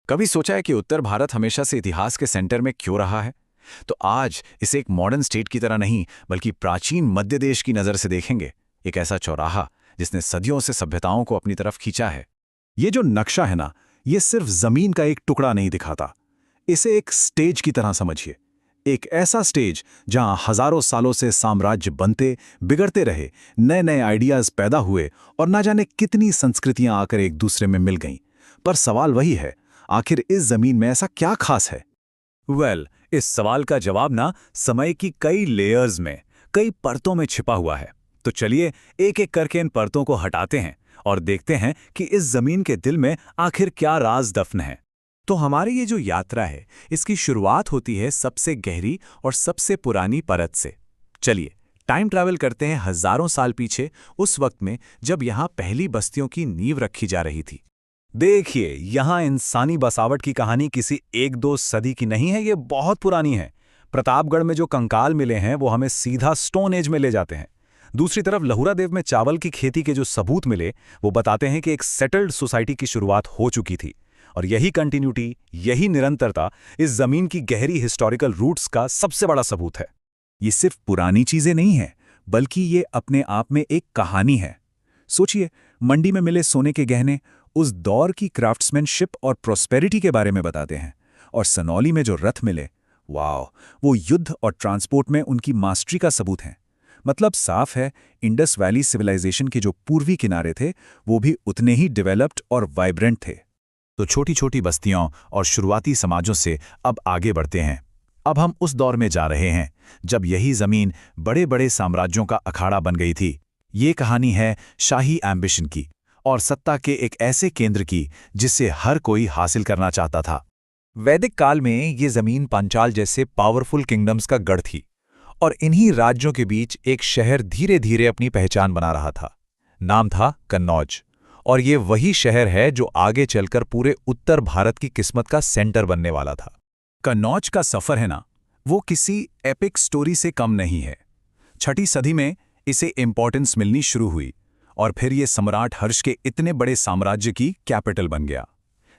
कभी सोचा है कि उत्तर भारत हमेशा से इतिहास के सेंटर में क्यों रहा है? तो आज इसे एक मॉडर्न स्टेट की तरह नहीं, बल्कि प्राचीन मध्य देश की नज़र से देखेंगे। एक ऐसा चौराहा जिसने सदियों से सभ्यताओं को अपनी तरफ खींचा है। ये जो नक्शा है ना, ये सिर्फ जमीन का एक टुकड़ा नहीं दिखाता। इसे एक स्टेज की तरह समझिए। एक ऐसा स्टेज जहां हजारों सालों से साम्राज्य बनते, बिगड़ते रहे, नए नए आइडियाज पैदा हुए और ना जाने कितनी संस्कृतियां आकर एक दूसरे में मिल गईं। पर सवाल वही है, आखिर इस जमीन में ऐसा क्या खास है? इस सवाल का जवाब ना समय की कई लेयर्स में, कई परतों में छिपा हुआ है। तो चलिए एक एक करके इन परतों को हटाते हैं और देखते हैं कि इस जमीन के दिल में आखिर क्या राज दफन है। तो हमारी ये जो यात्रा है, इसकी शुरुआत होती है सबसे गहरी और सबसे पुरानी परत से। चलिए टाइम ट्रैवल करते हैं हजारों साल पीछे, उस वक्त में जब यहाँ पहली बस्तियों की नींव रखी जा रही थी। देखिए, यहाँ इंसानी बसावट की कहानी किसी एक दो सदी की नहीं है, ये बहुत पुरानी है। प्रतापगढ़ में जो कंकाल मिले हैं वो हमें सीधा स्टोन एज में ले जाते हैं। दूसरी तरफ लहुरा देव में चावल की खेती के जो सबूत मिले वो बताते हैं कि एक सेटल्ड सोसाइटी की शुरुआत हो चुकी थी। और यही कंटिन्यूटी, यही निरंतरता इस जमीन की गहरी हिस्टोरिकल रूट्स का सबसे बड़ा सबूत है। ये सिर्फ पुरानी चीजें नहीं हैं, बल्कि ये अपने आप में एक कहानी है। सोचिए, मंडी में मिले सोने के गहने उस दौर की क्राफ्ट्समैनशिप और प्रॉस्पेरिटी के बारे में बताते हैं। और सनौली में जो रथ मिले, वाह, वो युद्ध और ट्रांसपोर्ट में उनकी मास्टरी का सबूत है। मतलब साफ है, इंडस वैली सिविलाइजेशन के जो पूर्वी किनारे थे वो भी उतने ही डेवलप्ड और वाइब्रेंट थे। तो छोटी छोटी बस्तियों और शुरुआती समाजों से अब आगे बढ़ते हैं। अब हम उस दौर में जा रहे हैं जब यही जमीन बड़े बड़े साम्राज्यों का अखाड़ा बन गई थी। ये कहानी है शाही एम्बिशन की और सत्ता के एक ऐसे केंद्र की जिसे हर कोई हासिल करना चाहता था। वैदिक काल में ये जमीन पांचाल जैसे पावरफुल किंगडम्स का गढ़ थी और इन्हीं राज्यों के बीच एक शहर धीरे धीरे अपनी पहचान बना रहा था। नाम था कन्नौज। और ये वही शहर है जो आगे चलकर पूरे उत्तर भारत की किस्मत का सेंटर बनने वाला था। कन्नौज का सफर है ना, वो किसी एपिक स्टोरी से कम नहीं है। 6ठी सदी में इसे इंपॉर्टेंस मिलनी शुरू हुई और फिर ये सम्राट हर्ष के इतने बड़े साम्राज्य की कैपिटल बन गया।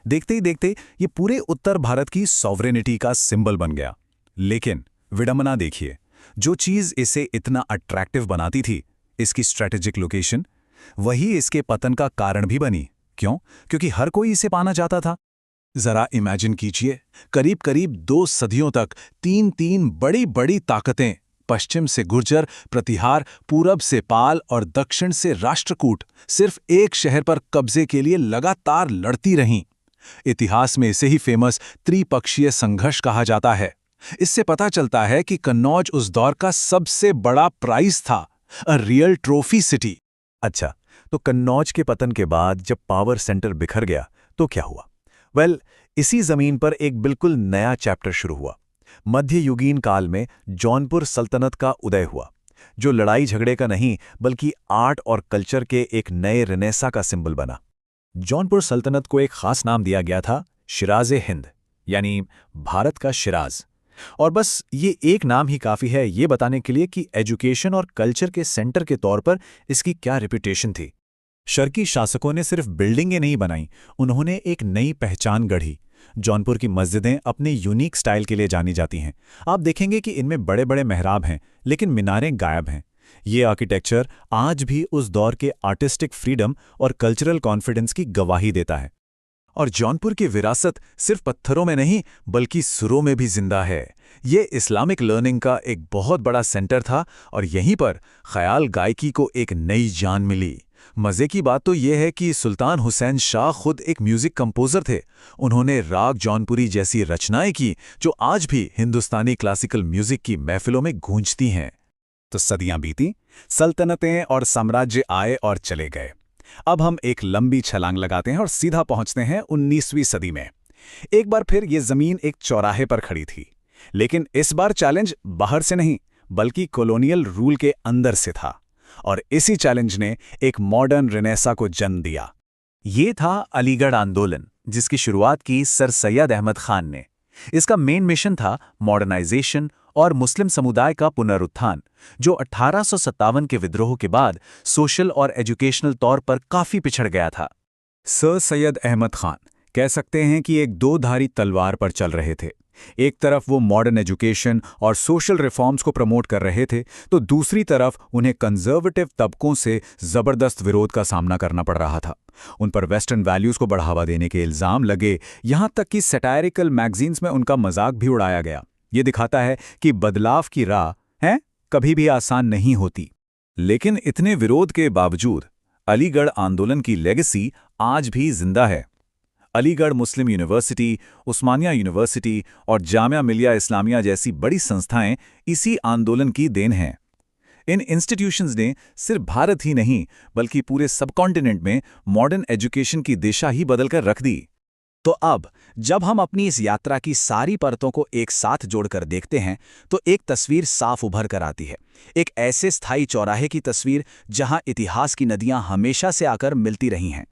देखते ही देखते ये पूरे उत्तर भारत की सॉवरेनिटी का सिंबल बन गया। लेकिन विडंबना देखिए, जो चीज इसे इतना अट्रैक्टिव बनाती थी, इसकी स्ट्रेटेजिक लोकेशन, वही इसके पतन का कारण भी बनी। क्यों? क्योंकि हर कोई इसे पाना चाहता था। जरा इमेजिन कीजिए, करीब करीब 2 सदियों तक तीन बड़ी बड़ी ताकतें, पश्चिम से गुर्जर, प्रतिहार, पूरब से पाल और दक्षिण से राष्ट्रकूट, सिर्फ एक शहर पर कब्जे के लिए लगातार लड़ती रहीं। इतिहास में इसे ही फेमस त्रिपक्षीय संघर्ष कहा जाता है। इससे पता चलता है कि कन्नौज उस दौर का सबसे बड़ा प्राइज था, अ रियल ट्रॉफी सिटी। अच्छा, तो कन्नौज के पतन के बाद जब पावर सेंटर बिखर गया तो क्या हुआ? इसी जमीन पर एक बिल्कुल नया चैप्टर शुरू हुआ। मध्ययुगीन काल में जौनपुर सल्तनत का उदय हुआ, जो लड़ाई झगड़े का नहीं बल्कि आर्ट और कल्चर के एक नए रेनेसा का सिंबल बना। जौनपुर सल्तनत को एक खास नाम दिया गया था, शिराज़े हिंद, यानी भारत का शिराज। और बस ये एक नाम ही काफ़ी है ये बताने के लिए कि एजुकेशन और कल्चर के सेंटर के तौर पर इसकी क्या रेपुटेशन थी। शर्की शासकों ने सिर्फ बिल्डिंगें नहीं बनाई, उन्होंने एक नई पहचान गढ़ी। जौनपुर की मस्जिदें अपने यूनिक स्टाइल के लिए जानी जाती हैं। आप देखेंगे कि इनमें बड़े बड़े मेहराब हैं, लेकिन मीनारें गायब हैं। ये आर्किटेक्चर आज भी उस दौर के आर्टिस्टिक फ्रीडम और कल्चरल कॉन्फिडेंस की गवाही देता है। और जौनपुर की विरासत सिर्फ पत्थरों में नहीं बल्कि सुरों में भी जिंदा है। ये इस्लामिक लर्निंग का एक बहुत बड़ा सेंटर था और यहीं पर ख्याल गायकी को एक नई जान मिली। मजे की बात तो यह है कि सुल्तान हुसैन शाह खुद एक म्यूजिक कंपोजर थे। उन्होंने राग जौनपुरी जैसी रचनाएं की जो आज भी हिंदुस्तानी क्लासिकल म्यूजिक की महफिलों में गूंजती हैं। तो सदियां बीती, सल्तनतें और साम्राज्य आए और चले गए। अब हम एक लंबी छलांग लगाते हैं और सीधा पहुंचते हैं 19वीं सदी में। एक बार फिर ये जमीन एक चौराहे पर खड़ी थी, लेकिन इस बार चैलेंज बाहर से नहीं बल्कि कॉलोनियल रूल के अंदर से था। और इसी चैलेंज ने एक मॉडर्न रेनेसा को जन्म दिया। ये था अलीगढ़ आंदोलन, जिसकी शुरुआत की सर सैयद अहमद खान ने। इसका मेन मिशन था मॉडर्नाइजेशन और मुस्लिम समुदाय का पुनरुत्थान, जो 1857 के विद्रोह के बाद सोशल और एजुकेशनल तौर पर काफी पिछड़ गया था। सर सैयद अहमद खान कह सकते हैं कि एक दो-धारी तलवार पर चल रहे थे। एक तरफ वो मॉडर्न एजुकेशन और सोशल रिफॉर्म्स को प्रमोट कर रहे थे, तो दूसरी तरफ उन्हें कंजर्वेटिव तबकों से जबरदस्त विरोध का सामना करना पड़ रहा था। उन पर वेस्टर्न वैल्यूज को बढ़ावा देने के इल्जाम लगे, यहां तक कि सैटायरिकल मैगजीन्स में उनका मजाक भी उड़ाया गया। ये दिखाता है कि बदलाव की राह है कभी भी आसान नहीं होती। लेकिन इतने विरोध के बावजूद अलीगढ़ आंदोलन की लेगेसी आज भी जिंदा है। अलीगढ़ मुस्लिम यूनिवर्सिटी, उस्मानिया यूनिवर्सिटी और जामिया मिलिया इस्लामिया जैसी बड़ी संस्थाएं इसी आंदोलन की देन हैं। इन इंस्टीट्यूशंस ने सिर्फ भारत ही नहीं बल्कि पूरे सबकॉन्टिनेंट में मॉडर्न एजुकेशन की दिशा ही बदलकर रख दी। तो अब जब हम अपनी इस यात्रा की सारी परतों को एक साथ जोड़कर देखते हैं तो एक तस्वीर साफ उभर कर आती है। एक ऐसे स्थायी चौराहे की तस्वीर जहां इतिहास की नदियां हमेशा से आकर मिलती रही हैं।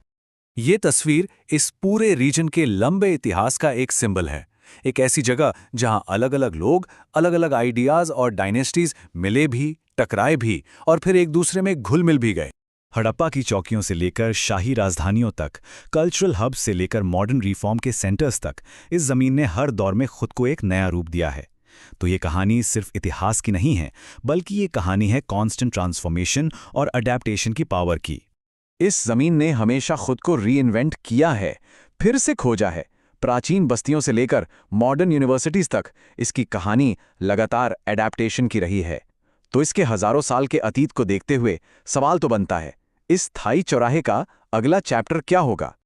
ये तस्वीर इस पूरे रीजन के लंबे इतिहास का एक सिंबल है। एक ऐसी जगह जहां अलग अलग लोग, अलग अलग आइडियाज और डायनेस्टीज मिले भी, टकराए भी और फिर एक दूसरे में घुल मिल भी गए। हड़प्पा की चौकियों से लेकर शाही राजधानियों तक, कल्चरल हब से लेकर मॉडर्न रिफॉर्म के सेंटर्स तक, इस जमीन ने हर दौर में खुद को एक नया रूप दिया है। तो ये कहानी सिर्फ इतिहास की नहीं है, बल्कि ये कहानी है कॉन्स्टेंट ट्रांसफॉर्मेशन और अडेप्टेशन की पावर की। इस जमीन ने हमेशा खुद को रीइन्वेंट किया है, फिर से खोजा है। प्राचीन बस्तियों से लेकर मॉडर्न यूनिवर्सिटीज तक इसकी कहानी लगातार एडेप्टेशन की रही है। तो इसके हजारों साल के अतीत को देखते हुए सवाल तो बनता है, इस स्थायी चौराहे का अगला चैप्टर क्या होगा?